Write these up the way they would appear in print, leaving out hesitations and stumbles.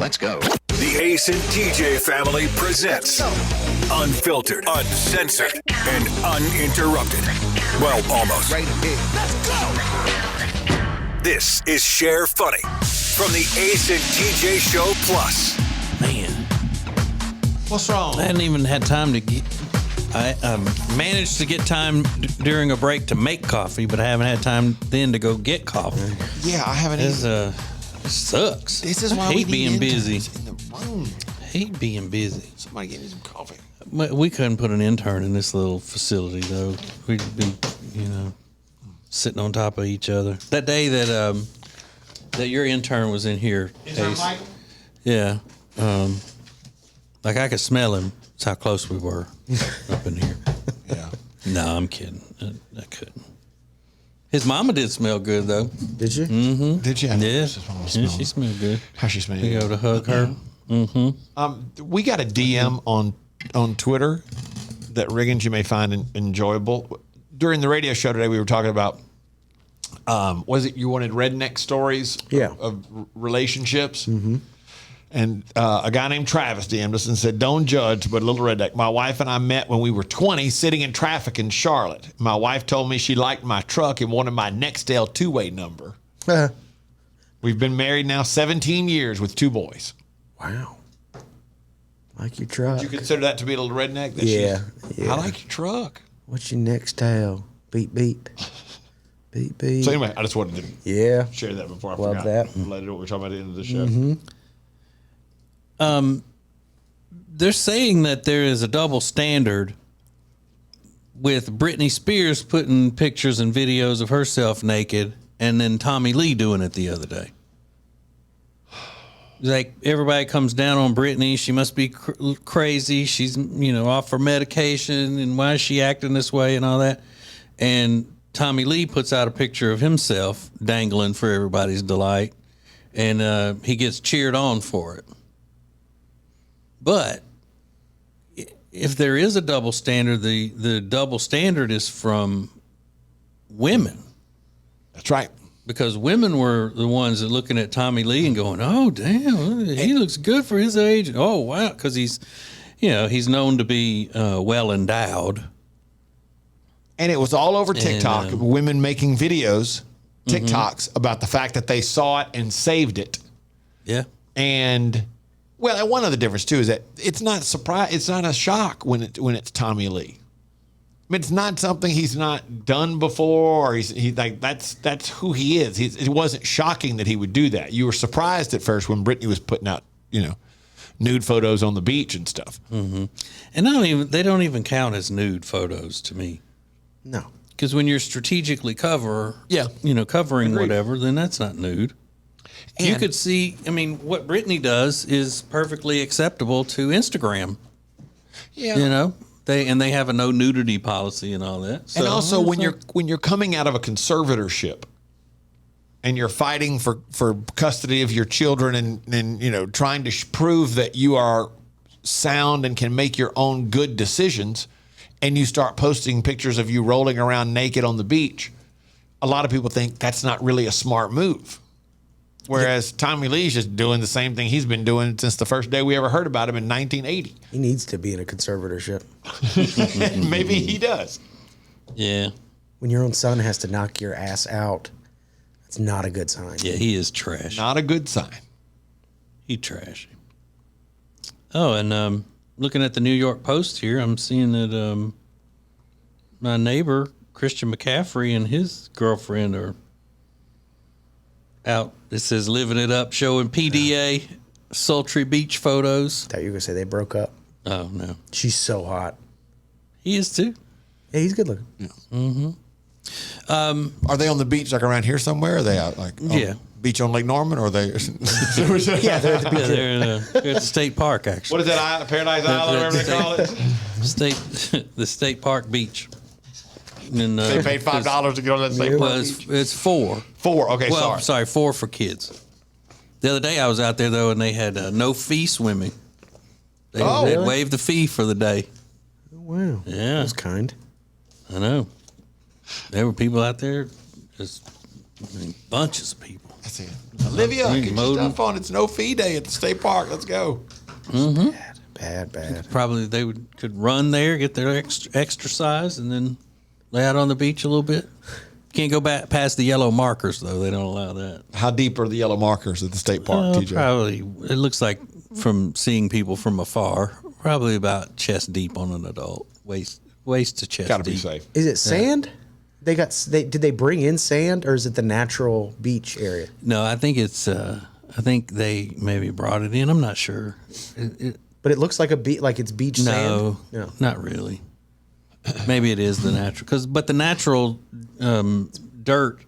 Let's go. The Ace and TJ family presents Unfiltered, Uncensored, and Uninterrupted. Well, almost. Right here. Let's go. This is Share Funny from the Ace and TJ Show Plus. Man, What's wrong? I hadn't even had time to get. I managed to get time during a break to make coffee, but I haven't had time then to go get coffee. Yeah, I haven't It sucks. This is I why hate we need being busy. interns in the room. Hate being busy. Somebody get me some coffee. We couldn't put an intern in this little facility though. We've been, sitting on top of each other. That day that that your intern was in here, Ace, Michael? yeah, like I could smell him. That's how close we were up in here. Yeah. No, I'm kidding. I couldn't. His mama did smell good though. Did you? Mm-hmm. Did you? Yeah, she smelled good. How she smelled? You go to hug her. Mm-hmm. We got a DM on Twitter that Riggins you may find enjoyable. During the radio show today, we were talking about was it you wanted redneck stories of relationships? Mm-hmm. And a guy named Travis DM'd us and said, "Don't judge, but a little redneck. My wife and I met when we were 20 sitting in traffic in Charlotte. My wife told me she liked my truck and wanted my Nextel two-way number. We've been married now 17 years with 2 boys. Wow. Like your truck. Would you consider that to be a little redneck? That Yeah. I like your truck. What's your next tale? Beep, beep. Beep, beep. So anyway, I just wanted to Yeah. share that before I Love forgot. that. Related to what we were talking about at the end of the show. Mm-hmm. They're saying that there is a double standard with Britney Spears putting pictures and videos of herself naked and then Tommy Lee doing it the other day. Like everybody comes down on Britney. She must be crazy. She's, off her medication and why is she acting this way and all that. And Tommy Lee puts out a picture of himself dangling for everybody's delight. And he gets cheered on for it. But if there is a double standard, the double standard is from women. That's right. Because women were the ones that looking at Tommy Lee and going, "Oh, damn, he looks good for his age." Oh, wow, because he's known to be well endowed. And it was all over TikTok, women making videos, TikToks, about the fact that they saw it and saved it. Yeah. And well, one other difference too is that it's not it's not a shock when it's Tommy Lee. I mean, it's not something he's not done before, or he's like that's who he is. It wasn't shocking that he would do that. You were surprised at first when Britney was putting out, nude photos on the beach and stuff. Mm-hmm. And they don't even count as nude photos to me. No. Because when you're strategically covering Agreed. whatever, then that's not nude. And you could see, what Britney does is perfectly acceptable to Instagram. Yeah. They have a no nudity policy and all that. So, and also when you're coming out of a conservatorship and you're fighting for custody of your children and trying to prove that you are sound and can make your own good decisions, and you start posting pictures of you rolling around naked on the beach, a lot of people think that's not really a smart move. Whereas Tommy Lee's just doing the same thing he's been doing since the first day we ever heard about him in 1980. He needs to be in a conservatorship. Maybe he does. Yeah. When your own son has to knock your ass out, it's not a good sign. Yeah, he is trash. Not a good sign. He trashy. Oh, and looking at the New York Post here, I'm seeing that my neighbor, Christian McCaffrey, and his girlfriend are out. It says living it up, showing PDA sultry beach photos. I thought you were going to say they broke up. Oh, no. She's so hot. He is too. Yeah, he's good looking. Yeah. Mm-hmm. Are they on the beach, like around here somewhere? Are they out like beach on Lake Norman, or are they? Yeah, they're at the beach. Yeah, they're at the state park, actually. What is that? Paradise Island, whatever they call it. The state park beach. And, They paid $5 to get on that state park. It's $4. Okay, well, sorry. $4 for kids. The other day I was out there though, and they had no fee swimming. They really? waived the fee for the day. Oh, wow. Yeah, That was kind. I know. There were people out there, bunches of people. I said, Olivia, get your stuff on. It's no fee day at the state park. Let's go. Bad. Probably they could run there, get their exercise, and then lay out on the beach a little bit. Can't go back past the yellow markers, though. They don't allow that. How deep are the yellow markers at the state park, TJ? Probably, it looks like from seeing people from afar, probably about chest deep on an adult, waist to chest Got to deep. be safe. Is it sand? Did they bring in sand, or is it the natural beach area? No, I think it's. I think they maybe brought it in. I'm not sure. But it looks like it's beach sand. No, not really. Maybe it is the natural, but the natural dirt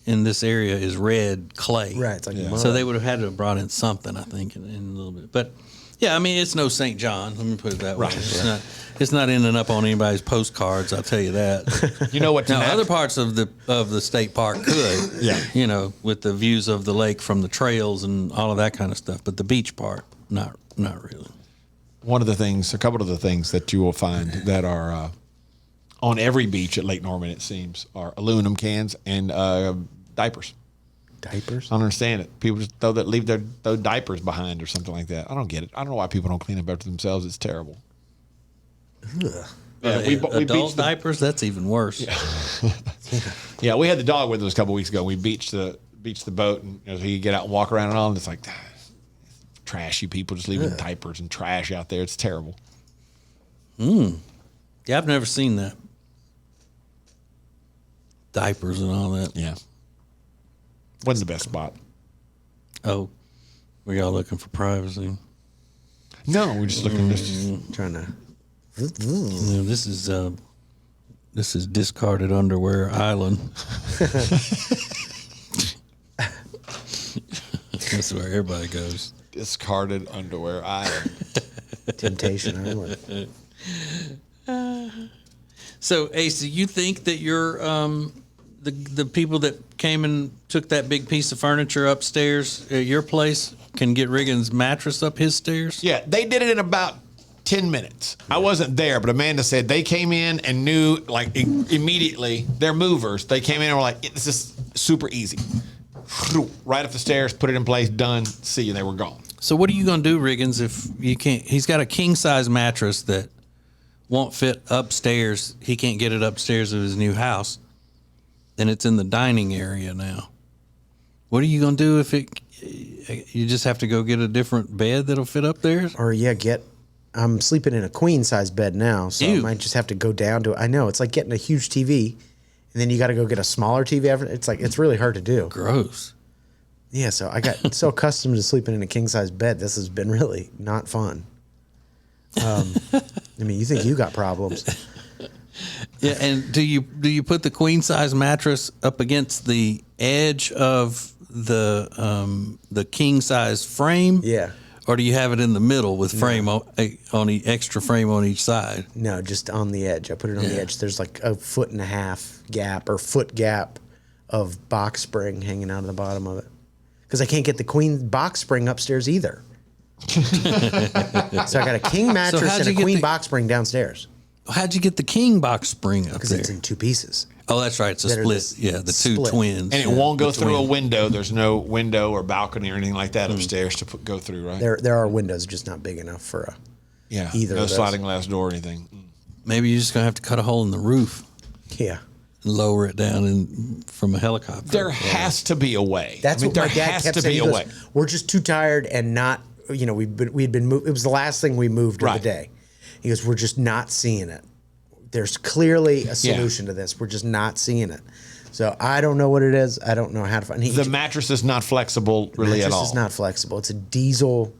in this area is red clay. Right, it's like mud. So they would have had to have brought in something, I think, in a little bit. But yeah, I mean, it's no St. John. Let me put it that way. Right. It's not ending up on anybody's postcards. I'll tell you that. You know what? Now, other parts of the state park could, you know, with the views of the lake from the trails and all of that kind of stuff. But the beach part, not really. A couple of the things that you will find that are on every beach at Lake Norman, it seems, are aluminum cans and diapers. Diapers? I don't understand it. People just leave their diapers behind or something like that. I don't get it. I don't know why people don't clean up after themselves. It's terrible. We adult diapers, that's even worse. Yeah, we had the dog with us a couple weeks ago. We beached the boat, and he could get out and walk around and all. And it's like trashy people just leaving diapers and trash out there. It's terrible. Yeah, I've never seen that. Diapers and all that. Yeah, wasn't the best spot. Oh, were y'all looking for privacy? No, we're just looking. Trying to. Yeah, this is discarded underwear island. That's where everybody goes. Discarded underwear island. Temptation Island. So, Ace, do you think that you're the people that came and took that big piece of furniture upstairs at your place can get Riggins' mattress up his stairs? Yeah, they did it in about 10 minutes. I wasn't there, but Amanda said they came in and knew, like, immediately, they're movers. They came in and were like, this is super easy. Right up the stairs, put it in place, done, see you, they were gone. So what are you going to do, Riggins, if you can't? He's got a king-size mattress that won't fit upstairs. He can't get it upstairs of his new house, and it's in the dining area now. What are you going to do if you just have to go get a different bed that'll fit up there? Or I'm sleeping in a queen size bed now, so I might just have to go down to. I know it's like getting a huge TV, and then you got to go get a smaller TV. It's really hard to do. Gross. Yeah, so I got so accustomed to sleeping in a king size bed. This has been really not fun. I mean, you think you got problems? Yeah, and do you put the queen size mattress up against the edge of the king size frame? Yeah. Or do you have it in the middle with frame on extra frame on each side? No, just on the edge. I put it on the edge. There's like a 1.5 gap or foot gap of box spring hanging out of the bottom of it. Because I can't get the queen box spring upstairs either. So I got a king mattress and a queen box spring downstairs. How'd you get the king box spring up Because there? it's in two pieces. Oh, that's right. It's a split. Yeah, the two split. twins. And it won't go through a window. There's no window or balcony or anything like that upstairs to go through, right? There are windows, just not big enough for either no of those. sliding glass door or anything. Maybe you're just going to have to cut a hole in the roof Yeah. and lower it down from a helicopter. There has to be a way. That's what my dad kept saying. He There goes, has to be a way. We're just too tired and not, we'd been moved. It was the last thing we moved of the day. He goes, we're just not seeing it. There's clearly a solution to this. We're just not seeing it. So I don't know what it is. I don't know how to find it. The mattress is not flexible really at all. Mattress is not flexible. It's a diesel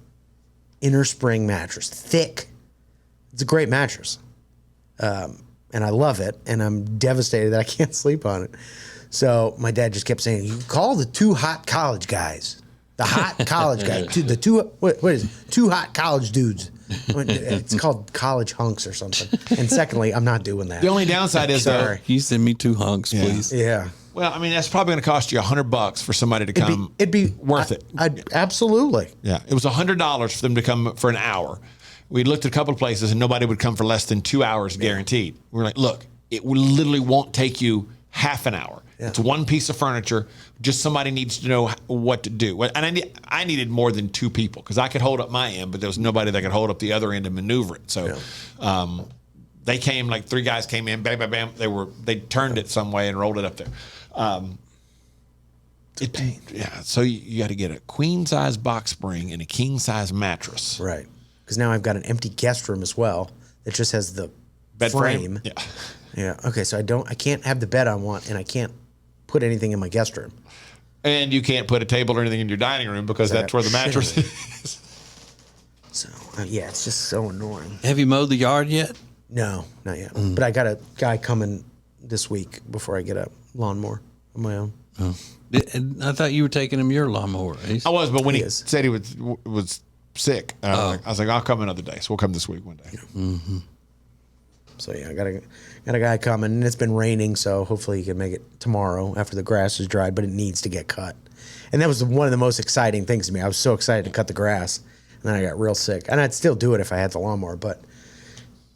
inner spring mattress. Thick. It's a great mattress. And I love it. And I'm devastated that I can't sleep on it. So my dad just kept saying, you call the two hot college guys. The hot college guys. What is it? Two hot college dudes. It's called college hunks or something. And secondly, I'm not doing that. The only downside is Sorry. You send me 2 hunks, please. Yeah. well, I mean, that's probably going to cost you $100 for somebody to come. It'd be worth it. Absolutely. Yeah, it was $100 for them to come for an hour. We looked at a couple of places and nobody would come for less than 2 hours guaranteed. We were like, look, it literally won't take you half an hour. It's one piece of furniture. Just somebody needs to know what to do. And I needed more than 2 people because I could hold up my end, but there was nobody that could hold up the other end and maneuver it. So they came, like 3 guys came in, bam, bam, bam. They turned it some way and rolled it up there. So you got to get a queen size box spring and a king size mattress. Right. Because now I've got an empty guest room as well that just has the Bed frame. Yeah. Yeah. Okay. So I can't have the bed I want, and I can't put anything in my guest room. And you can't put a table or anything in your dining room because that's where the mattress is. So it's just so annoying. Have you mowed the yard yet? No, not yet. But I got a guy coming this week before I get a lawnmower on my own. Oh. I thought you were taking him your lawnmower, Ace. I was, but when he is. said he was sick, I was like, I'll come another day. So we'll come this week one day. Mm-hmm. So I got a guy coming, and it's been raining, so hopefully he can make it tomorrow after the grass is dried. But it needs to get cut, and that was one of the most exciting things to me. I was so excited to cut the grass, and then I got real sick. And I'd still do it if I had the lawnmower, but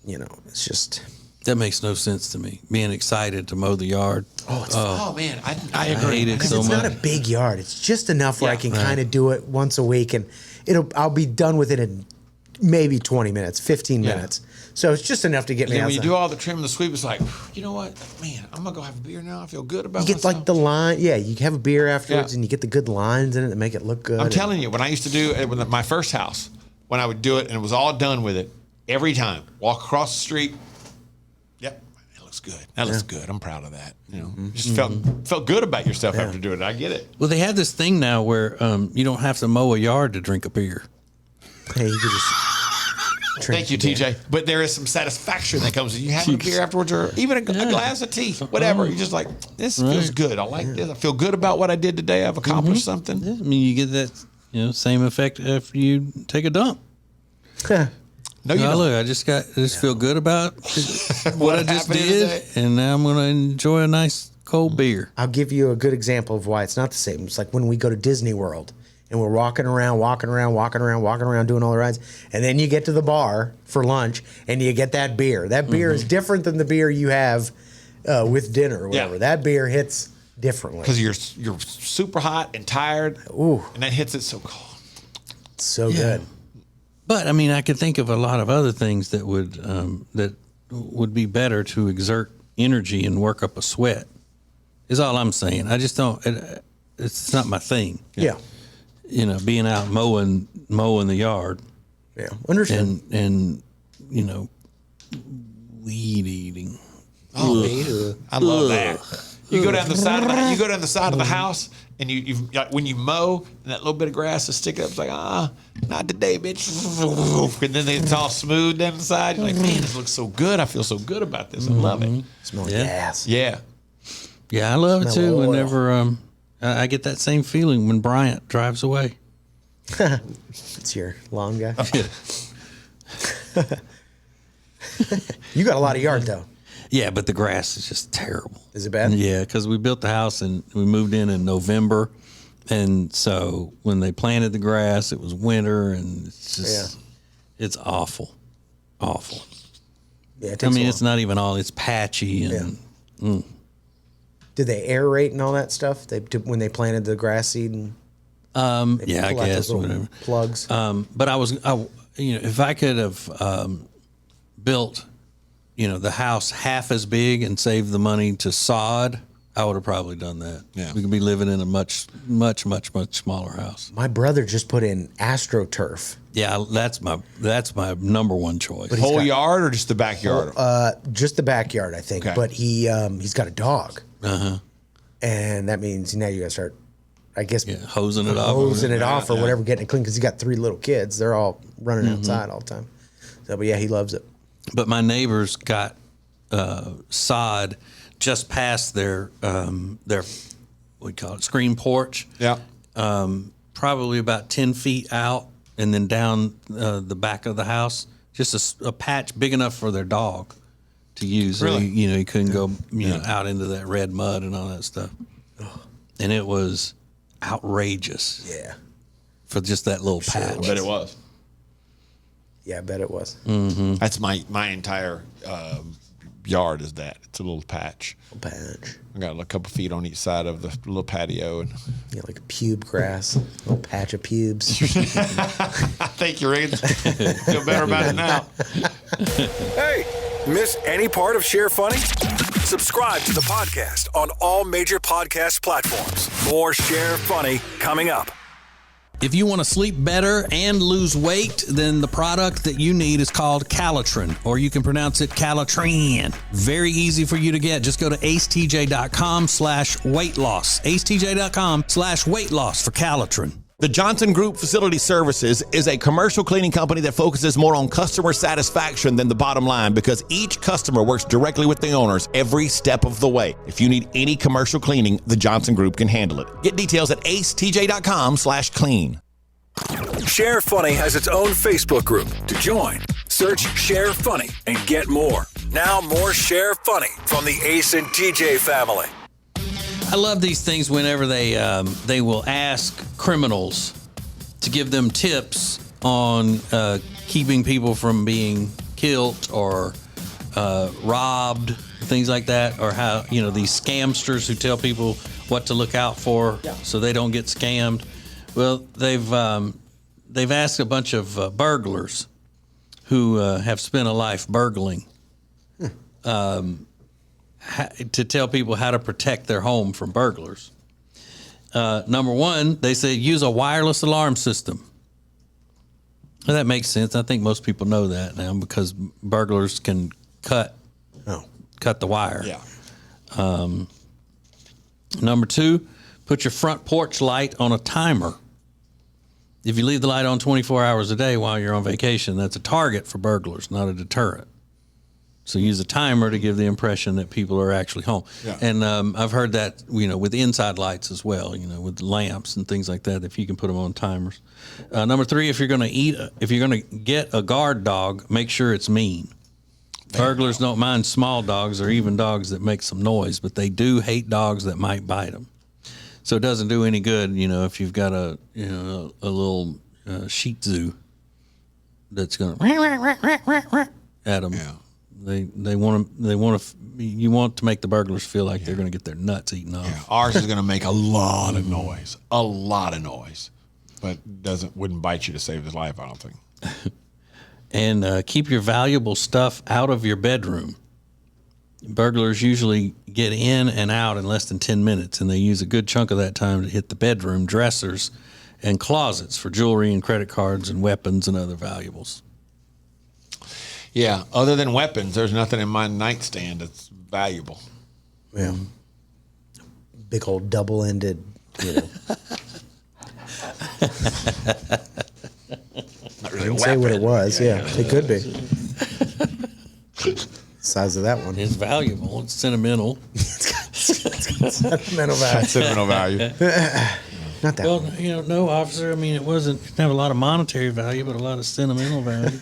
it's just That makes no sense to me. Being excited to mow the yard. Oh man, I agree. I hate it because so it's much. not a big yard. It's just enough where I can right. kind of do it once a week, and I'll be done with it in maybe 20 minutes, 15 minutes. So it's just enough to get me And when outside. you do all the trim and the sweep, it's like, you know what, man, I'm gonna go have a beer now. I feel good about You get myself. like the line, you have a beer afterwards, Yeah. and you get the good lines in it that make it look good. I'm telling you, when I used to do it with my first house, when I would do it and it was all done with it, every time, walk across the street, yep, it looks good. That looks good. I'm proud of that. Just felt good about yourself after doing it. I get it. Well, they have this thing now where you don't have to mow a yard to drink a beer. Hey, you could just Thank you, TJ. But there is some satisfaction that comes when you have a beer afterwards, or even a glass of tea, whatever. You're just like, this feels good. I like this. I feel good about what I did today. I've accomplished something. Yeah, I mean, you get that same effect after you take a dump. No, you don't. Look, I just feel good about what I just happened did, today? and now I'm going to enjoy a nice cold beer. I'll give you a good example of why it's not the same. It's like when we go to Disney World and we're walking around, doing all the rides. And then you get to the bar for lunch and you get that beer. That beer is different than the beer you have with dinner or whatever. Yeah. That beer hits differently. Because you're super hot and tired. Ooh. And that hits it so cold. It's so good. But I mean, I could think of a lot of other things that would be better to exert energy and work up a sweat. Is all I'm saying. I just don't. It's not my thing. Yeah. Being out mowing the yard. Yeah. Understand. And weed eating. Oh, I love that. You go down the side of the house, and you've when you mow, and that little bit of grass is sticking up. It's like, not today, bitch. And then it's all smooth down the side. You're like, man, this looks so good. I feel so good about this. I love it. Smell like gas. Yeah. Yeah, I love it Smell too. oil. Whenever I get that same feeling when Bryant drives away. It's your lawn guy. You got a lot of yard though. Yeah, but the grass is just terrible. Is it bad? Yeah, because we built the house and we moved in November, and so when they planted the grass, it was winter, and it's just it's awful. Yeah, it I takes mean, a it's while. not even all; it's patchy and. Did they aerate and all that stuff? When they planted the grass seed and Yeah, I pull out guess those little whatever. plugs. But if I could have built, the house half as big and saved the money to sod, I would have probably done that. Yeah. We could be living in a much, much, much, much smaller house. My brother just put in AstroTurf. Yeah, that's my number one choice. Whole yard or just the backyard? Just the backyard, I think. Okay. But he's got a dog. And that means now you got to start, I guess, hosing it off. hosing it off or whatever, getting it clean because he's got 3 little kids. They're all running outside all the time. So, but yeah, he loves it. But my neighbors got sod just past their what do you call it, screen porch. Yeah. Probably about 10 feet out, and then down the back of the house, just a patch big enough for their dog to use. Really? So he couldn't go out into that red mud and all that stuff. And it was outrageous Yeah. for just that little patch. But it was. Yeah, I bet it was. That's my entire yard is that. It's a little patch. Patch. I got a couple feet on each side of the little patio. And Yeah, like a pube grass, a little patch of pubes. I think you're in. Feel better about it now. Hey, miss any part of Share Funny? Subscribe to the podcast on all major podcast platforms. More Share Funny coming up. If you want to sleep better and lose weight, then the product that you need is called Calitrin, or you can pronounce it Calitrin. Very easy for you to get. Just go to acetj.com/weight loss. acetj.com/weight loss for Calitrin. The Johnson Group Facility Services is a commercial cleaning company that focuses more on customer satisfaction than the bottom line because each customer works directly with the owners every step of the way. If you need any commercial cleaning, the Johnson Group can handle it. Get details at acetj.com/clean. Share Funny has its own Facebook group. To join, search Share Funny and get more. Now more Share Funny from the Ace and TJ family. I love these things whenever they will ask criminals to give them tips on keeping people from being killed or robbed, things like that, or how, these scamsters who tell people what to look out for so they don't get scammed. Well, they've asked a bunch of burglars who have spent a life burgling to tell people how to protect their home from burglars. Number one, they say use a wireless alarm system. Well, that makes sense. I think most people know that now because burglars can cut the wire. Yeah. Number two, put your front porch light on a timer. If you leave the light on 24 hours a day while you're on vacation, that's a target for burglars, not a deterrent. So use a timer to give the impression that people are actually home. Yeah. And I've heard that, with inside lights as well, with lamps and things like that, if you can put them on timers. Number three, if you're going to get a guard dog, make sure it's mean. Burglars don't mind small dogs or even dogs that make some noise, but they do hate dogs that might bite them. So it doesn't do any good, if you've got a little Shih Tzu that's going to at them. Yeah. You want to make the burglars feel like they're going to get their nuts eaten off. Yeah. Ours is going to make a lot of noise, but wouldn't bite you to save his life, I don't think. And keep your valuable stuff out of your bedroom. Burglars usually get in and out in less than 10 minutes, and they use a good chunk of that time to hit the bedroom, dressers, and closets for jewelry and credit cards and weapons and other valuables. Yeah, other than weapons, there's nothing in my nightstand that's valuable. Yeah. Big old double-ended, Not really Didn't say what it was. Yeah, it could be. Size of that one. It's valuable. It's sentimental. Sentimental value. Sentimental value. Not that one. No, officer. I mean, it didn't have a lot of monetary value, but a lot of sentimental value.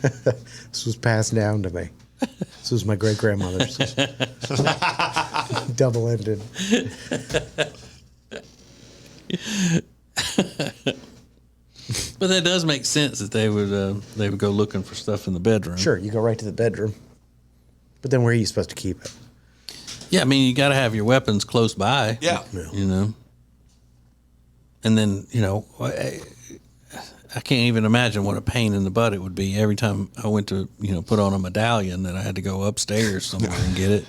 This was passed down to me. This was my great-grandmother's. Double-ended. But that does make sense that they would go looking for stuff in the bedroom. Sure, you go right to the bedroom. But then where are you supposed to keep it? Yeah, I mean, you got to have your weapons close by. Yeah. And then, I can't even imagine what a pain in the butt it would be every time I went to, put on a medallion that I had to go upstairs somewhere and get it.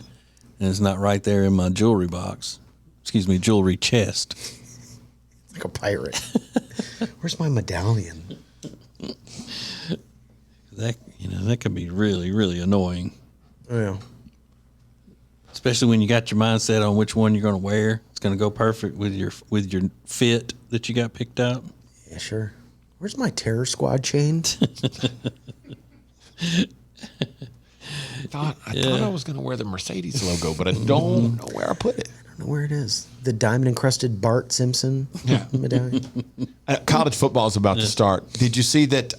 And it's not right there in my jewelry box. Jewelry chest. Like a pirate. Where's my medallion? That could be really, really annoying. Yeah. Especially when you got your mindset on which one you're going to wear. It's going to go perfect with your fit that you got picked out. Yeah, sure. Where's my terror squad chain? I thought I was going to wear the Mercedes logo, but I don't know where I put it. I don't know where it is. The diamond-encrusted Bart Simpson medallion. College football is about to start. Did you see that,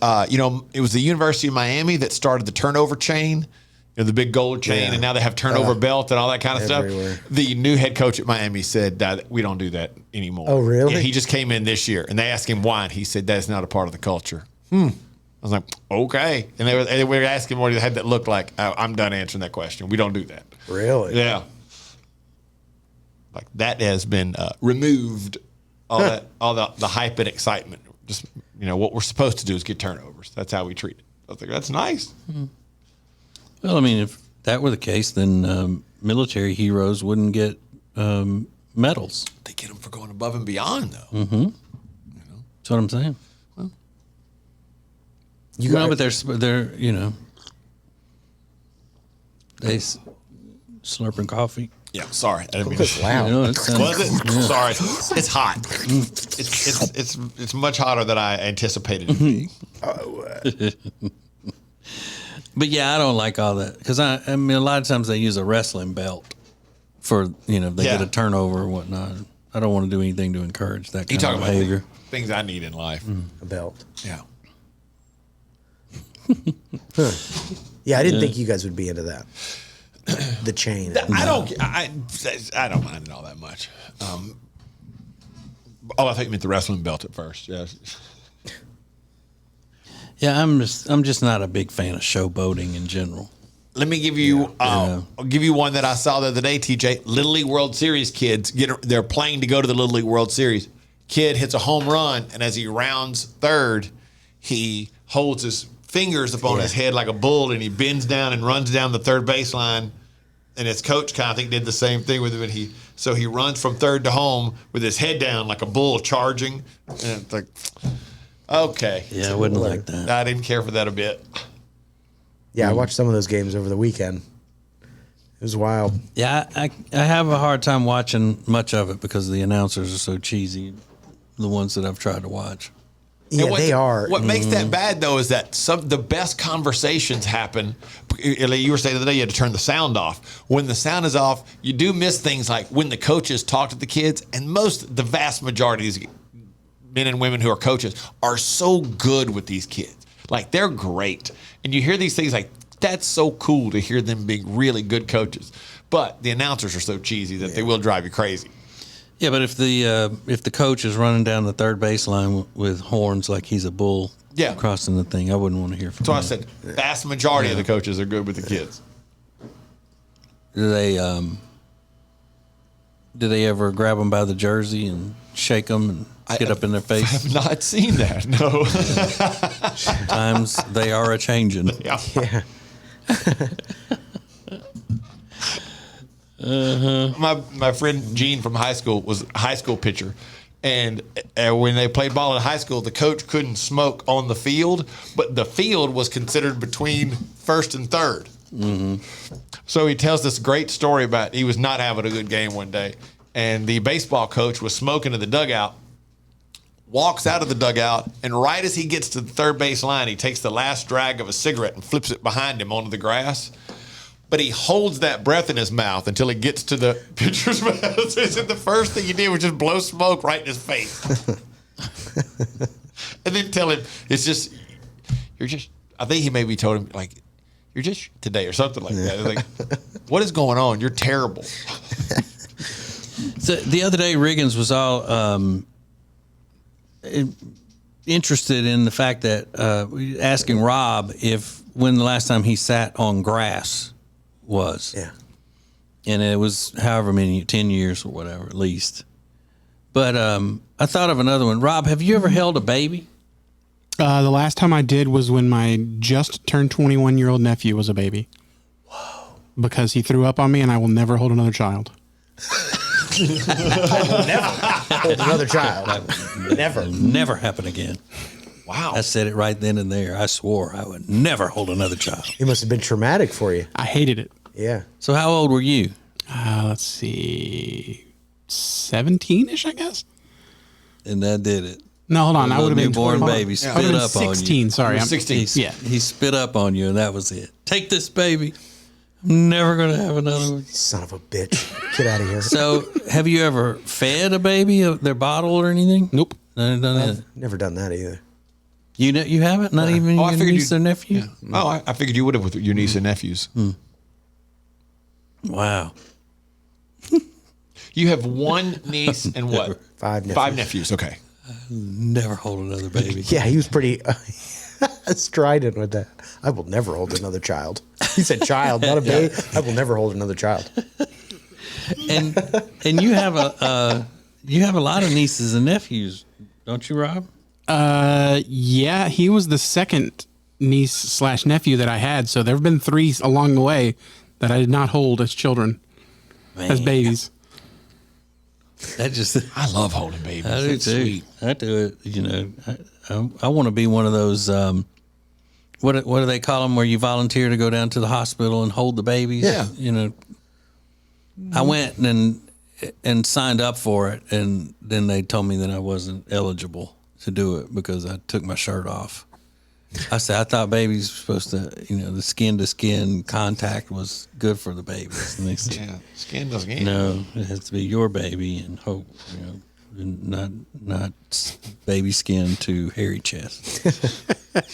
it was the University of Miami that started the turnover chain, the big gold chain, and now they have turnover belt and all that kind of everywhere. stuff. The new head coach at Miami said that we don't do that anymore. Oh, really? Yeah, he just came in this year, and they asked him why, and he said that's not a part of the culture. was like, okay. And they were asking what he had that look like. I'm done answering that question. We don't do that. Really? Yeah. Like that has been removed. All the hype and excitement. Just what we're supposed to do is get turnovers. That's how we treat it. I was like, that's nice. Well, I mean, if that were the case, then military heroes wouldn't get medals. They get them for going above and beyond, though. Mm-hmm. That's what I'm saying. Well, but they're they slurping coffee. Yeah, sorry. I didn't mean It's loud. Was it? Yeah. Sorry. It's hot. It's much hotter than I anticipated it being. But yeah, I don't like all that because I mean a lot of times they use a wrestling belt for they get a turnover or whatnot. I don't want to do anything to encourage that kind of behavior. Things I need in life. A belt. Yeah. Yeah, I didn't think you guys would be into that. The chain. I don't mind it all that much. I think you meant the wrestling belt at first. Yeah. Yeah, I'm just not a big fan of showboating in general. Let me give you I'll give you one that I saw the other day, TJ. Little League World Series kids they're playing to go to the Little League World Series. Kid hits a home run, and as he rounds third, he holds his fingers up on his head like a bull, and he bends down and runs down the third baseline. And his coach kind of think did the same thing with him. And he runs from third to home with his head down like a bull charging. And it's like, okay. Yeah, I wouldn't like that. I didn't care for that a bit. Yeah, I watched some of those games over the weekend. It was wild. Yeah, I have a hard time watching much of it because the announcers are so cheesy, the ones that I've tried to watch. Yeah, they are. What makes that bad, though, is that the best conversations happen. You were saying the other day you had to turn the sound off. When the sound is off, you do miss things like when the coaches talk to the kids, and the vast majority of these men and women who are coaches are so good with these kids. Like, they're great. And you hear these things like, that's so cool to hear them being really good coaches. But the announcers are so cheesy that they will drive you crazy. Yeah, but if the coach is running down the third baseline with horns like he's a bull crossing the thing, I wouldn't want to hear from So him. I said, vast majority of the coaches are good with the kids. Do they ever grab them by the jersey and shake them and get up in their face? I have not seen that, no. Times they are a changing. Yeah. My friend Gene from high school was a high school pitcher, and when they played ball in high school, the coach couldn't smoke on the field, but the field was considered between first and third. Mm-hmm. So he tells this great story about he was not having a good game one day, and the baseball coach was smoking in the dugout, walks out of the dugout, and right as he gets to the third base line, he takes the last drag of a cigarette and flips it behind him onto the grass. But he holds that breath in his mouth until he gets to the pitcher's mouth. So he said the first thing he did was just blow smoke right in his face. And then tell him, I think he maybe told him, like, you're just today or something like that. Like, what is going on? You're terrible. So the other day, Riggins was all interested in the fact that asking Rob when the last time he sat on grass was. Yeah. And it was however many, 10 years or whatever, at least. But I thought of another one. Rob, have you ever held a baby? The last time I did was when my just turned 21-year-old nephew was a baby. Whoa. Because he threw up on me, and I will never hold another child. I will never hold another child. Never. Never happen again. Wow. I said it right then and there. I swore I would never hold another child. It must have been traumatic for you. I hated it. Yeah. So how old were you? Let's see, 17-ish, I guess. And that did it. No, hold on. I would have been newborn 12. baby spit I would've been up on you. 16. Sorry, I'm 16. Yeah. He spit up on you, and that was it. Take this baby. I'm never going to have another one. Son of a bitch. Get out of here. So, have you ever fed a baby their bottle or anything? Nope. No, done that. Never done that either. You haven't? Not even I your figured niece or nephew? Yeah. Oh, I figured you would have with your niece and nephews. Wow. You have one niece and what? 5 nephews. 5 nephews. Okay. Never hold another baby. Yeah, he was pretty. Strident with that. I will never hold another child. He said child, not a baby. I will never hold another child. And you have a lot of nieces and nephews, don't you, Rob? Yeah, he was the second niece / nephew that I had. So there have been 3 along the way that I did not hold as children, as babies. That just I love holding babies. I do That's too. sweet. I do it. You know, I want to be one of those. What do they call them? Where you volunteer to go down to the hospital and hold the babies. Yeah. You know, I went and signed up for it, and then they told me that I wasn't eligible to do it because I took my shirt off. I said I thought babies were supposed to, you know, the skin to skin contact was good for the babies. And they said, Yeah, skin to skin. no, it has to be your baby and hope, you know, and not baby skin to hairy chest.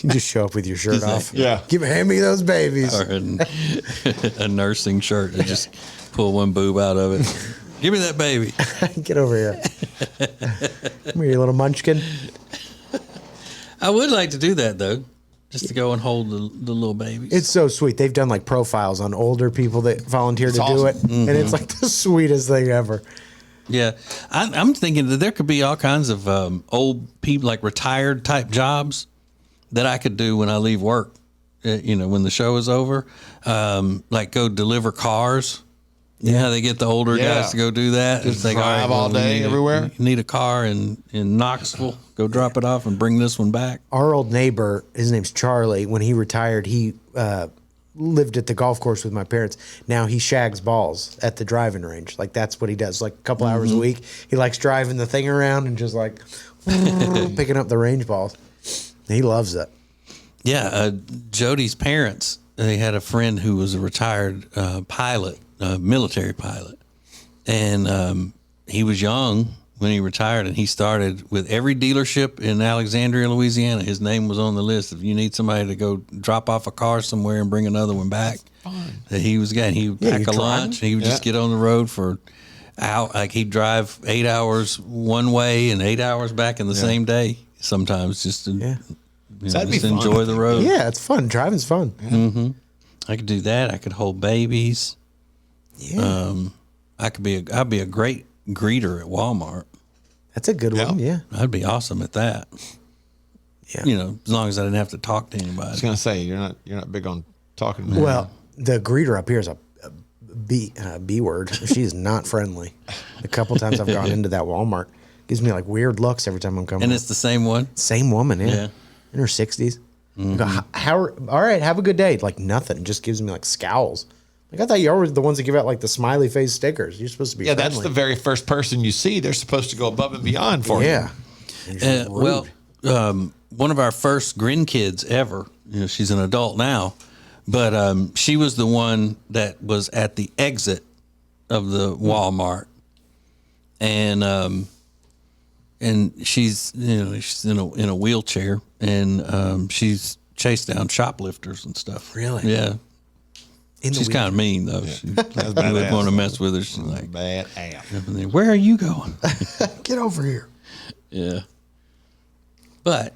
You just show up with your shirt off. Yeah. Hand me those babies. Or a nursing shirt and just pull one boob out of it. Give me that baby. Get over here. Come here, you little munchkin. I would like to do that though, just to go and hold the little babies. It's so sweet. They've done like profiles on older people that volunteer to do it, and it's like the sweetest thing ever. Yeah, I'm thinking that there could be all kinds of old people, like retired type jobs that I could do when I leave work. You know, when the show is over, like go deliver cars. You know how they get the older guys to go do that? Just It's like, drive all day everywhere? You need a car in Knoxville. Go drop it off and bring this one back. Our old neighbor, his name's Charlie. When he retired, he lived at the golf course with my parents. Now he shags balls at the driving range. Like that's what he does. Like a couple hours a week. He likes driving the thing around and just like picking up the range balls. He loves it. Yeah, Jody's parents, they had a friend who was a retired pilot, military pilot. And he was young when he retired, and he started with every dealership in Alexandria, Louisiana. His name was on the list. If you need somebody to go drop off a car somewhere and bring another one back, that he was getting. He would pack a lunch. And he would just get on the road for out. Like he'd drive 8 hours one way and 8 hours back in the same day. Sometimes just to That'd be just fun. enjoy the road. Yeah, it's fun. Driving's fun. I could do that. I could hold babies. Yeah. I'd be a great greeter at Walmart. That's a good one. Yeah. I'd be awesome at that. Yeah. You know, as long as I didn't have to talk to I was anybody. gonna say you're not big on talking. Well, the greeter up here is a B word. She's not friendly. The couple times I've gone into that Walmart, gives me like weird looks every time I'm coming. And up. it's the same one. Same woman, Yeah. in her 60s. I go, all right, have a good day. Like nothing, just gives me like scowls. Like I thought you were the ones that give out like the smiley face stickers. You're supposed to be that's friendly. the very first person you see. They're supposed to go above and beyond for you. Yeah. Well, one of our first grandkids ever, you know, she's an adult now, but she was the one that was at the exit of the Walmart. And she's, you know, she's in a wheelchair, and she's chased down shoplifters and stuff. Really? Yeah. She's kind of mean though. She would badass. want to mess with her. She's like, Bad ass. "Where are you going?" Get over here. Yeah. But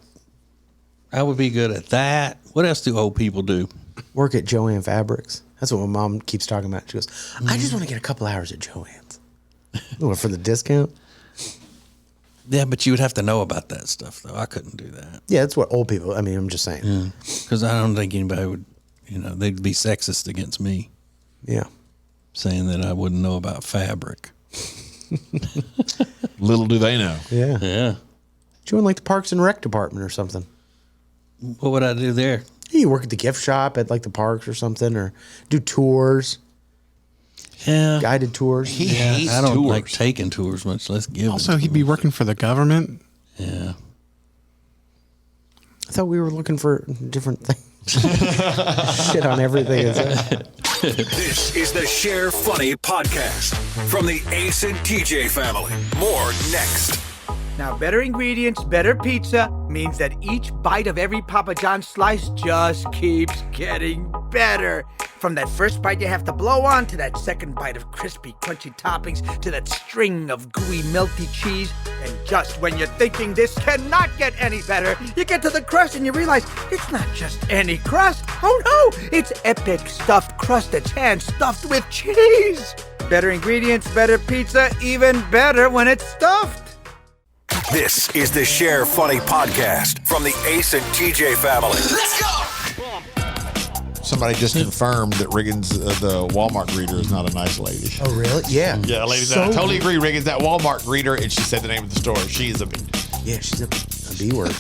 I would be good at that. What else do old people do? Work at Joann Fabrics. That's what my mom keeps talking about. She goes, I just want to get a couple hours at Joann's. What, for the discount? Yeah, but you would have to know about that stuff, though. I couldn't do that. Yeah, that's what old people, I mean, I'm just saying. Because I don't think anybody would, you know, they'd be sexist against me, Yeah. saying that I wouldn't know about fabric. Little do they know. Yeah. Yeah. Join like the Parks and Rec department or something. What would I do there? Hey, you work at the gift shop at like the parks or something, or do tours, Yeah. guided tours. He hates I don't tours. like taking tours much. Let's give Also, them he'd be working for the government. Yeah. I thought we were looking for different things. Shit on everything. This is the Share Funny podcast from the Ace and TJ family. More next. Now, better ingredients, better pizza means that each bite of every Papa John's slice just keeps getting better. From that first bite you have to blow on, to that second bite of crispy, crunchy toppings, to that string of gooey, melty cheese. And just when you're thinking this cannot get any better, you get to the crust and you realize it's not just any crust. Oh no, it's epic stuffed crust that's hand-stuffed with cheese. Better ingredients, better pizza, even better when it's stuffed. This is the Share Funny podcast from the Ace and TJ family. Let's go! Somebody just confirmed that Riggins, the Walmart greeter, is not a nice lady. Oh, really? Yeah. Yeah, lady said, I totally agree, Riggins, that Walmart greeter, and she said the name of the store. She is a... Yeah, she's a B word.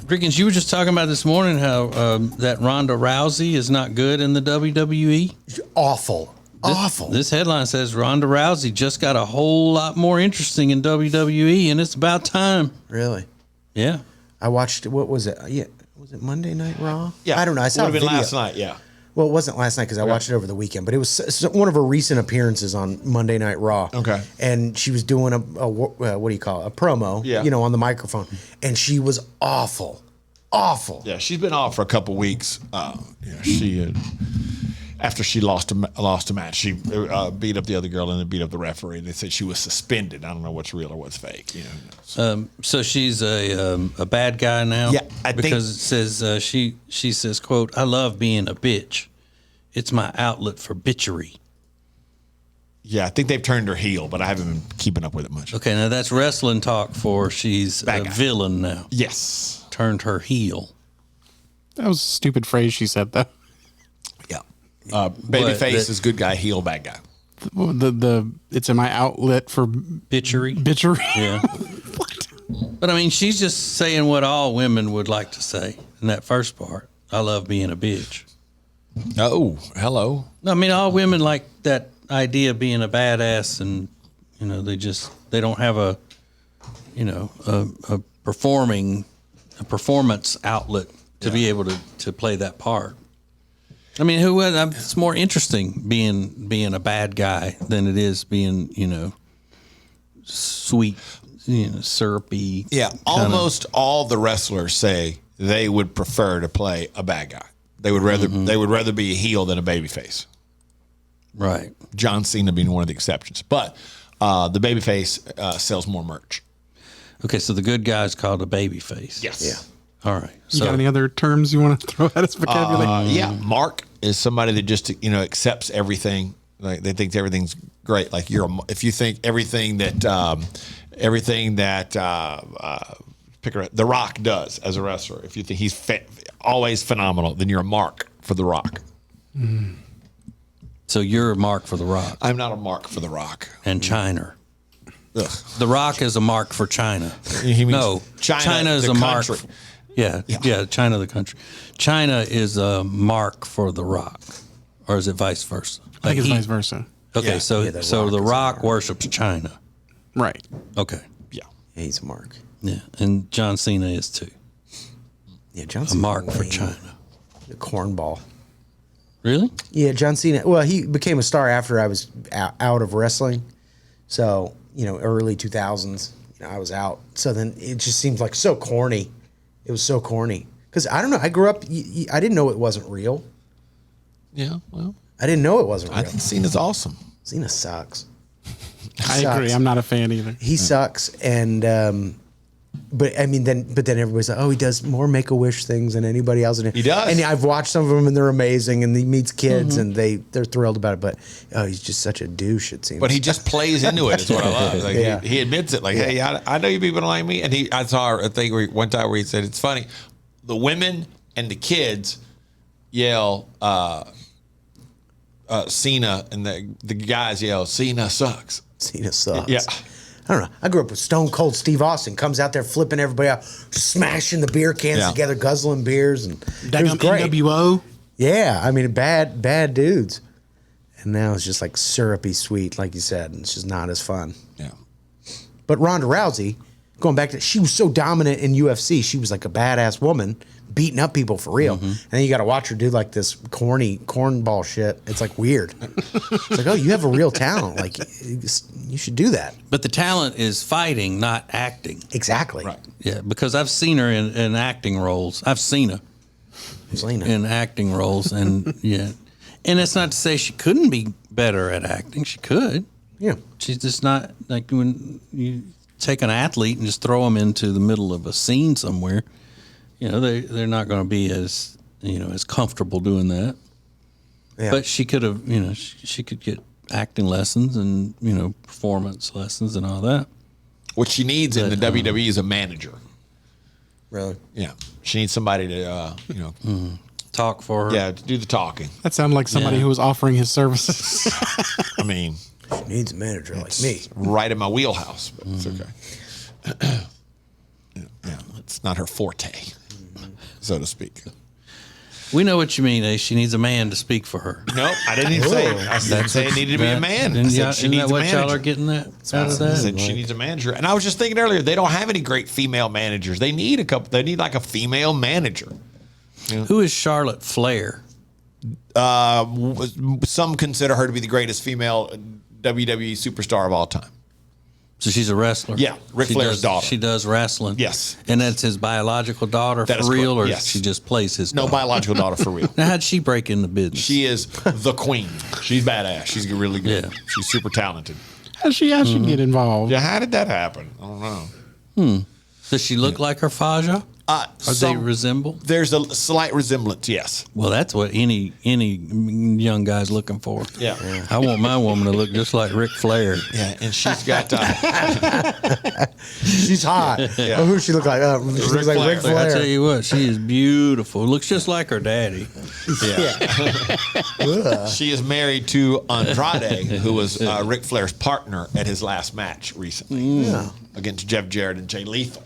Riggins, you were just talking about this morning how that Rhonda Rousey is not good in the WWE. Awful. Awful. This headline says Rhonda Rousey just got a whole lot more interesting in WWE, and it's about time. Really? Yeah. I watched, what was it? Yeah. Was it Monday Night Raw? Yeah. I don't know. I saw it would a have been video. last night, yeah. Well, it wasn't last night because I watched it over the weekend, but it was one of her recent appearances on Monday Night Raw. Okay. And she was doing a what do you call it? A promo, on the microphone. And she was awful. Awful. Yeah, she's been off for a couple weeks. She after she lost a match, she beat up the other girl and then beat up the referee. They said she was suspended. I don't know what's real or what's fake. So she's a bad guy now. Yeah, I think because it says she says, quote, I love being a bitch. It's my outlet for bitchery. Yeah, I think they've turned her heel, but I haven't been keeping up with it much. Okay, now that's wrestling talk for she's Bad a guy. villain now. Yes. Turned her heel. That was a stupid phrase she said, though. Yeah. Babyface is good guy, heel bad guy. It's in my outlet for Bitchery. bitchery. Yeah. But I mean, she's just saying what all women would like to say in that first part. I love being a bitch. Oh, hello. I mean, all women like that idea of being a badass, and they don't have a performance outlet to be able to play that part. I mean, it's more interesting being a bad guy than it is being, sweet, syrupy. Yeah, almost all the wrestlers say they would prefer to play a bad guy. They would rather be a heel than a babyface. Right. John Cena being one of the exceptions, but the babyface sells more merch. Okay, so the good guy's called a babyface. Yes. Yeah. All right. You got any other terms you want to throw at us vocabulary? Yeah, Mark is somebody that just accepts everything. Like they think everything's great. Like if you think everything that The Rock does as a wrestler, if you think he's always phenomenal, then you're a mark for The Rock. Mm. So you're a mark for The Rock. I'm not a mark for The Rock. And China. Ugh. The Rock is a mark for China. He means No, China is the a mark. country. Yeah, China the country. China is a mark for The Rock, or is it vice versa? I think it's vice versa. Okay, Yeah. so The Rock worships China. Right. Okay, Yeah. He's a mark. yeah, and John Cena is too. Yeah, John A Cena. mark for China. The cornball. Really? Yeah, John Cena. Well, he became a star after I was out of wrestling. So, early 2000s, I was out. So then it just seems like so corny. It was so corny. Because I don't know. I grew up, I didn't know it wasn't real. Yeah. Well, I didn't know it wasn't real. I think Cena's awesome. Cena sucks. I agree. I'm not a fan either. He sucks. And, but then everybody's like, oh, he does more Make-A-Wish things than anybody else. He does. And I've watched some of them and they're amazing. And he meets kids and they're thrilled about it. But, he's just such a douche, it seems. But he just plays into it. Is what I love. Like Yeah. he admits it. Like, hey, I know you people don't like me. And I saw a thing one time where he said it's funny. The women and the kids yell Cena, and the guys yell Cena sucks. Cena sucks. Yeah. I don't know. I grew up with Stone Cold Steve Austin. Comes out there flipping everybody out, smashing the beer cans Yeah. together, guzzling beers, and it was great. NWO. Yeah, I mean, bad dudes. And now it's just like syrupy sweet, like you said, and it's just not as fun. Yeah. But Ronda Rousey, going back to, she was so dominant in UFC. She was like a badass woman, beating up people for real. And then you got to watch her do like this cornball shit. It's like weird. It's like, oh, you have a real talent. Like, you should do that. But the talent is fighting, not acting. Exactly. Right. Yeah, because I've seen her in acting roles. I've seen her. in acting roles, and yeah, and it's not to say she couldn't be better at acting. She could. Yeah. She's just not like when you take an athlete and just throw them into the middle of a scene somewhere. You know, they're not going to be as as comfortable doing that. Yeah. But she could have, she could get acting lessons and performance lessons and all that. What she needs in the WWE is a manager. Really? Yeah, she needs somebody to Talk for her. yeah, to do the talking. That sounded like somebody who was offering his services. I mean, Needs a manager like me. right in my wheelhouse, but it's okay. Yeah, it's not her forte, so to speak. We know what you mean. She needs a man to speak for her. No, I didn't even say it. I didn't say it needed to be a man. I said she Isn't needs that a what manager. y'all are getting at out of I that? said she needs a manager. And I was just thinking earlier, they don't have any great female managers. They need a couple. They need like a female manager. Who is Charlotte Flair? Some consider her to be the greatest female WWE superstar of all time. So she's a wrestler. Yeah, Ric Flair's daughter. She does wrestling. Yes. And that's his biological daughter That for is real, correct. or Yes. she just plays his No daughter? biological daughter for real. Now, how'd she break into business? She is the queen. She's badass. She's really good. Yeah. She's super talented. How she get involved? Yeah, how did that happen? I don't know. Does she look like her Faja? Or they resemble? There's a slight resemblance, yes. Well, that's what any young guy's looking for. Yeah. I want my woman to look just like Ric Flair. Yeah, and she's got She's hot. Yeah. Oh, who does she look like? She looks like Flair. Ric Flair. I tell you what, she is beautiful. Looks just like her daddy. She is married to Andrade, who was Ric Flair's partner at his last match recently against Jeff Jarrett and Jay Lethal,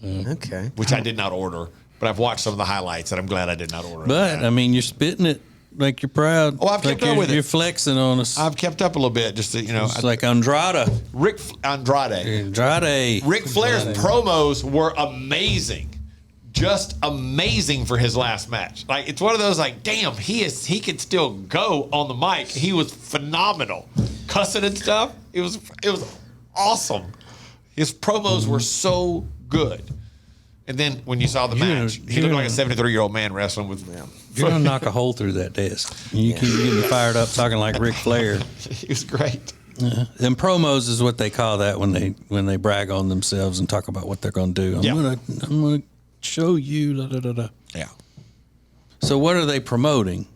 Okay. which I did not order, but I've watched some of the highlights, and I'm glad I did not order. But, I mean, you're spitting it like you're proud. Oh, I've kept like up with it. You're flexing on us. I've kept up a little bit, just to, It's like Andrade. Andrade. Andrade. Ric Flair's promos were amazing. Just amazing for his last match. Like, it's one of those like, damn, he could still go on the mic. He was phenomenal. Cussing and stuff. It was awesome. His promos were so good. And then when you saw the match, he looked like a 73-year-old man wrestling with them. You're going to knock a hole through that desk. You keep getting fired up talking like Ric Flair. He was great. And promos is what they call that when they brag on themselves and talk about what they're going to do. I'm gonna show you. Da, da, da, da. Yeah. So what are they promoting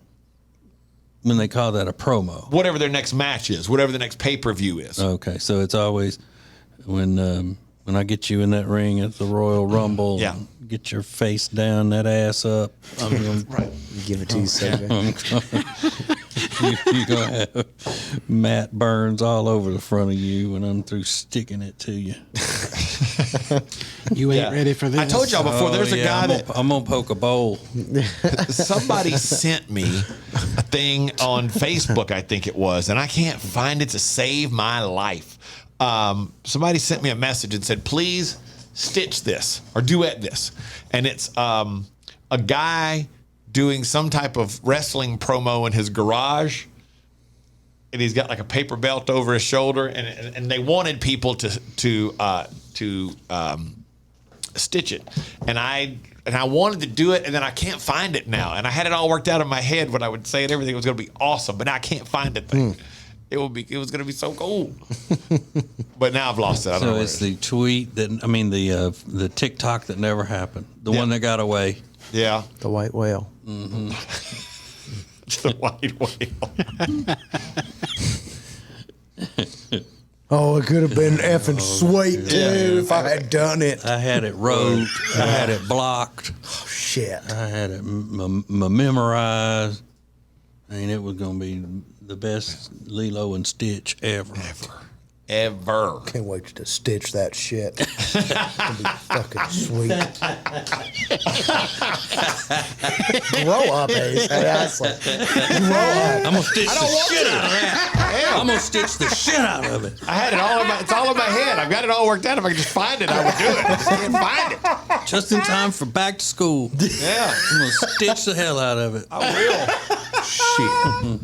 when they call that a promo? Whatever their next match is, whatever the next pay-per-view is. Okay, so it's always when I get you in that ring at the Royal Rumble, Yeah. and get your face down, that ass up. I'm gonna, Give it to you, Sagan. you're going to have Matt Burns all over the front of you when I'm through sticking it to you. You ain't ready for this. I told y'all before, there's a guy I'm going to poke a bowl. somebody sent me a thing on Facebook, I think it was, and I can't find it to save my life. Somebody sent me a message and said, please stitch this or duet this. And it's a guy doing some type of wrestling promo in his garage. And he's got like a paper belt over his shoulder. And they wanted people to stitch it. And I wanted to do it, and then I can't find it now. And I had it all worked out in my head when I would say it. Everything was going to be awesome, but now I can't find it. It was going to be so cool. But now I've lost it. I don't know So where it's it is. the tweet the TikTok that never happened. The one that got away. Yeah. The white whale. The white whale. Oh, it could have been effing sweet, too, if I had done it. I had it wrote. I had it blocked. Oh, shit. I had it memorized. I mean, it was going to be the best Lilo and Stitch ever. Ever. Can't wait to stitch that shit. It's gonna be fucking sweet. Grow up, Ace. Hey, Ashley. Grow up. I'm going to stitch the shit out of that. I'm going to stitch the shit out of it. I had it all it's all in my head. I've got it all worked out. If I could just find it, I would do it. I just can't find it. Just in time for back to school. Yeah. I'm going to stitch the hell out of it. I will. Shit.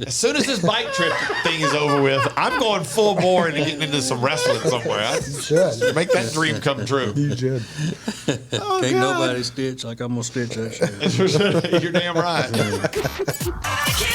As soon as this bike trip thing is over with, I'm going full bore and getting into some wrestling somewhere. You should. Make that dream come true. You should. Can't nobody stitch like I'm going to stitch that shit. You're damn right.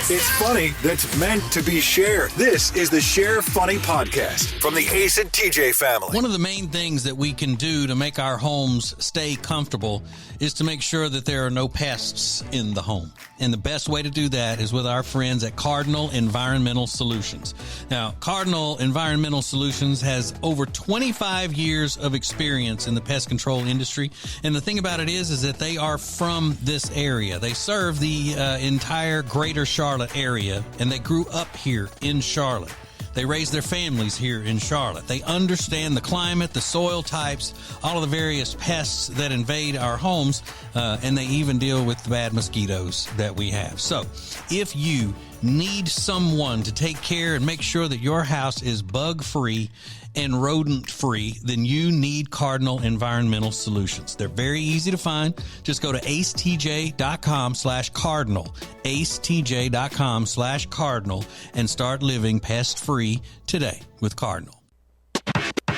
It's funny that's meant to be shared. This is the Share Funny Podcast from the Ace and TJ family. One of the main things that we can do to make our homes stay comfortable is to make sure that there are no pests in the home. And the best way to do that is with our friends at Cardinal Environmental Solutions. Now, Cardinal Environmental Solutions has over 25 years of experience in the pest control industry. And the thing about it is that they are from this area. They serve the entire greater Charlotte area, and they grew up here in Charlotte. They raise their families here in Charlotte. They understand the climate, the soil types, all of the various pests that invade our homes, and they even deal with the bad mosquitoes that we have. So if you need someone to take care and make sure that your house is bug-free and rodent-free, then you need Cardinal Environmental Solutions. They're very easy to find. Just go to acetj.com/cardinal, acetj.com/cardinal, and start living pest-free today with Cardinal.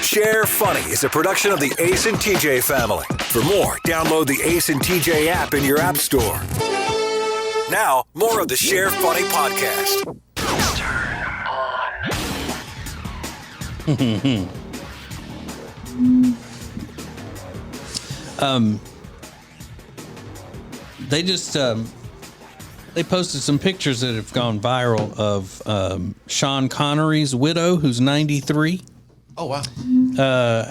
Share Funny is a production of the Ace and TJ family. For more, download the Ace and TJ app in your app store. Now, more of the Share Funny Podcast. They just they posted some pictures that have gone viral of Sean Connery's widow, who's 93. Oh, wow.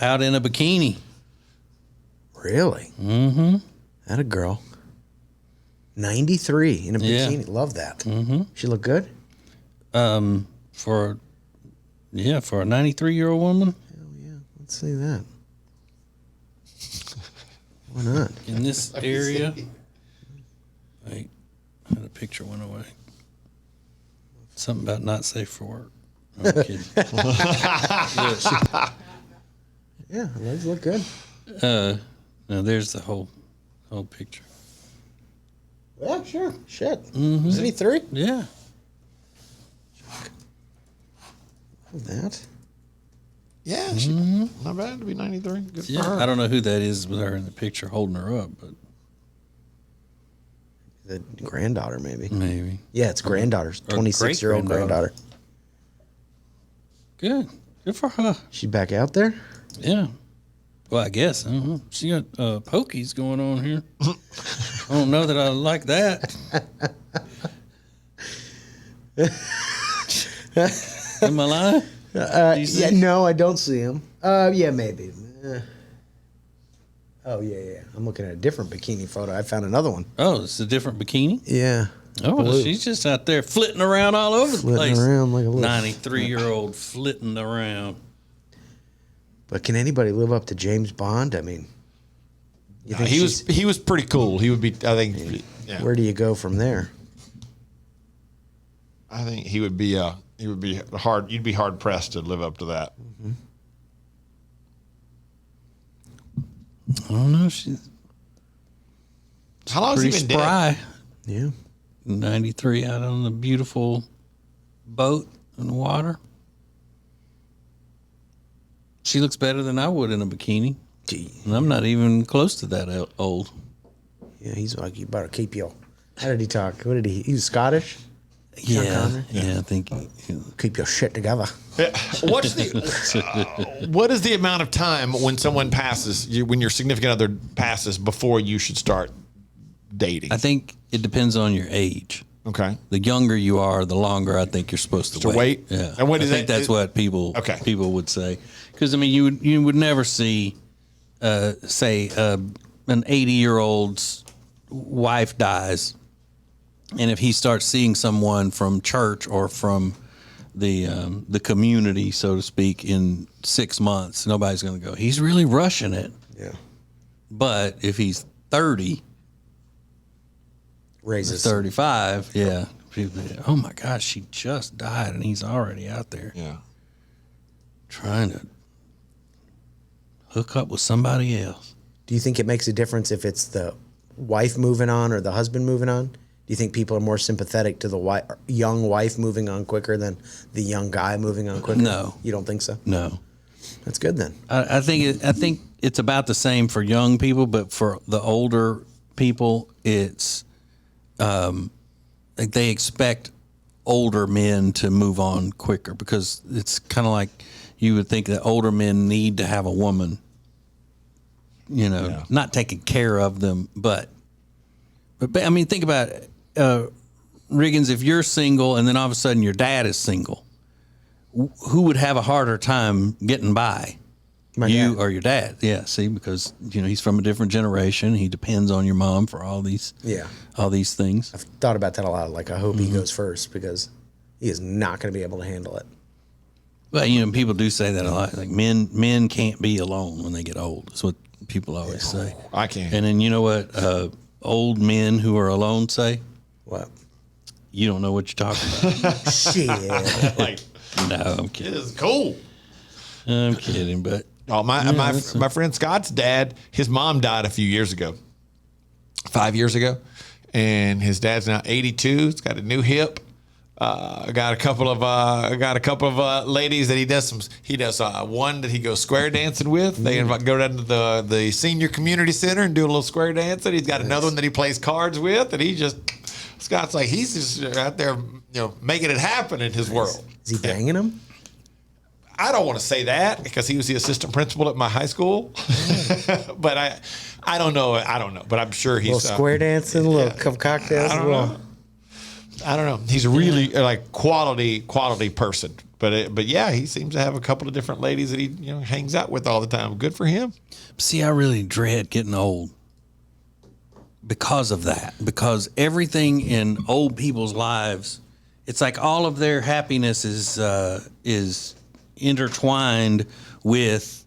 Out in a bikini. Really? Mm-hmm. That a girl. 93 in a bikini. Yeah. Love that. Mm-hmm. She look good? For a 93-year-old woman. Hell yeah. Let's see that. Why not? In this area. Wait, I had a picture went away. Something about not safe for work. I'm kidding. Yeah, those look good. Now there's the whole picture. Yeah, sure. Shit. Mm-hmm. 93? Yeah. That. Yeah, not bad to be 93. Good for her. I don't know who that is with her in the picture holding her up, but The granddaughter, maybe. maybe. Yeah, it's granddaughter's 26-year-old granddaughter. Good for her. She back out there? Yeah. Well, I guess. I don't know. She got pokies going on here. I don't know that I like that. Am I lying? Yeah, no, I don't see him. Yeah, maybe. Oh, yeah. I'm looking at a different bikini photo. I found another one. Oh, it's a different bikini? Yeah. Oh, Blue. she's just out there flitting around all over the Flitting place. around like a little 93-year-old flitting around. But can anybody live up to James Bond? I mean, you think he was pretty cool. He would be, I think. Yeah. Where do you go from there? I think he would be hard. You'd be hard pressed to live up to that. Mm-hmm. I don't know. She's How long has he pretty been spry. dead? Yeah. 93 out on the beautiful boat in the water. She looks better than I would in a bikini. Gee. And I'm not even close to that old. Yeah, he's like, you better keep your. How did he talk? What did he was Scottish? Yeah, I think. Keep your shit together. What is the amount of time when someone passes, when your significant other passes, before you should start dating? I think it depends on your age. Okay. The younger you are, the longer I think you're supposed to wait. Yeah, And what is I think that? that's what people Okay. would say. Because I mean, you would never see, say, an 80-year-old's wife dies, and if he starts seeing someone from church or from the community, so to speak, in 6 months, nobody's going to go, he's really rushing it. Yeah. But if he's 30, Raises 35, yeah. People, oh my gosh, she just died and he's already out there trying to hook up with somebody else. Do you think it makes a difference if it's the wife moving on or the husband moving on? Do you think people are more sympathetic to the young wife moving on quicker than the young guy moving on quicker? No. You don't think so? No. That's good then. I think it's about the same for young people, but for the older people, it's like they expect older men to move on quicker because it's kind of like you would think that older men need to have a woman, not taking care of them, but I mean, think about it. Riggins, if you're single and then all of a sudden your dad is single, who would have a harder time getting by? You or your dad? Yeah, see, because he's from a different generation. He depends on your mom for all these things. I've thought about that a lot. Like, I hope he goes first because he is not going to be able to handle it. But people do say that a lot. Like men can't be alone when they get old. That's what people always say. I can't. And then you know what old men who are alone say? What? You don't know what you're talking about. Shit. Like, no, I'm kidding. it is cool. I'm kidding, but my friend Scott's dad, his mom died a few years ago, 5 years ago, and his dad's now 82. He's got a new hip. I got a couple of ladies that he does one that he goes square dancing with. They go down to the senior community center and do a little square dancing. He's got another one that he plays cards with, and Scott's like he's just out there, making it happen in his world. Is he banging him? I don't want to say that because he was the assistant principal at my high school, but I don't know. But I'm sure he's a little square dancing, a little cup of cocktails. I don't know. He's a really quality person, but yeah, he seems to have a couple of different ladies that he hangs out with all the time. Good for him. See, I really dread getting old because of that. Because everything in old people's lives, it's like all of their happiness is intertwined with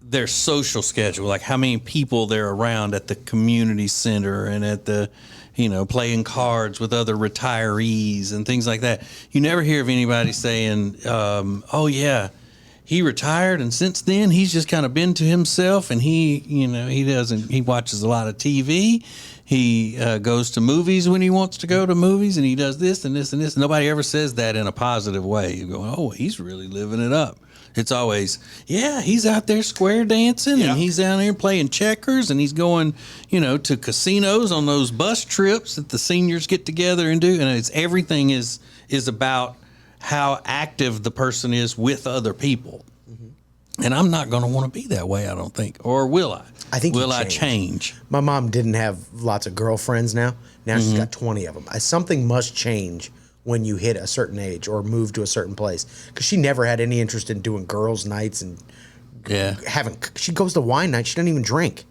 their social schedule, like how many people they're around at the community center and at the playing cards with other retirees and things like that. You never hear of anybody saying, oh yeah, he retired and since then he's just kind of been to himself and he watches a lot of TV. He goes to movies when he wants to go to movies and he does this and this and this. Nobody ever says that in a positive way. You go, oh, he's really living it up. It's always, yeah, he's out there square dancing and he's down there playing checkers and he's going, to casinos on those bus trips that the seniors get together and do. And everything is about how active the person is with other people. Mm-hmm. And I'm not going to want to be that way, I don't think. Or will I? I think will I change? My mom didn't have lots of girlfriends now. Now she's got 20 of them. Something must change when you hit a certain age or move to a certain place. Because she never had any interest in doing girls' nights and she goes to wine night. She doesn't even drink.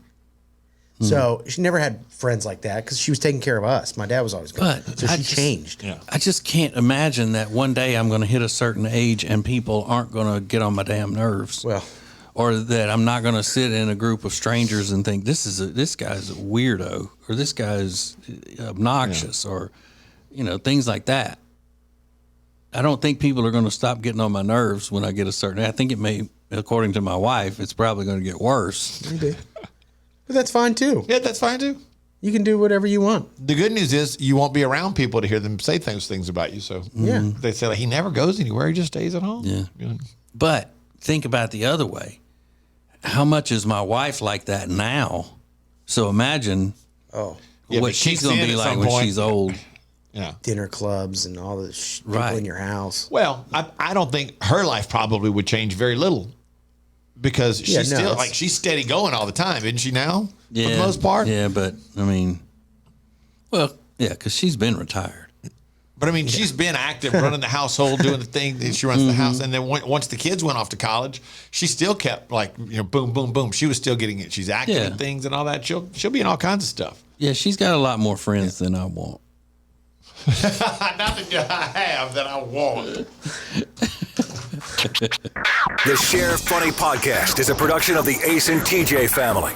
So she never had friends like that because she was taking care of us. My dad was always gone. So she changed. Yeah. I just can't imagine that one day I'm going to hit a certain age and people aren't going to get on my damn nerves. Well, or that I'm not going to sit in a group of strangers and think this guy's a weirdo or this guy's obnoxious or things like that. I don't think people are going to stop getting on my nerves when I get a certain. I think it may, according to my wife, it's probably going to get worse. Maybe. But that's fine too. Yeah, that's fine too. You can do whatever you want. The good news is you won't be around people to hear them say those things about you. So they say he never goes anywhere; he just stays at home. Yeah. But think about the other way. How much is my wife like that now? So imagine what she's going to be like when she's old. Yeah. Dinner clubs and all the people in your house. Well, I don't think her life probably would change very little because she's she's steady going all the time, isn't she now? Yeah. For the most part. Yeah, but I mean, because she's been retired. But I mean, she's been active, running the household, doing the thing that she runs the house. And then once the kids went off to college, she still kept boom, boom, boom. She was still getting it. She's active in things and all that. She'll be in all kinds of stuff. Yeah, she's got a lot more friends than I want. Nothing I have that I want. The Share Funny Podcast is a production of the Ace and TJ family.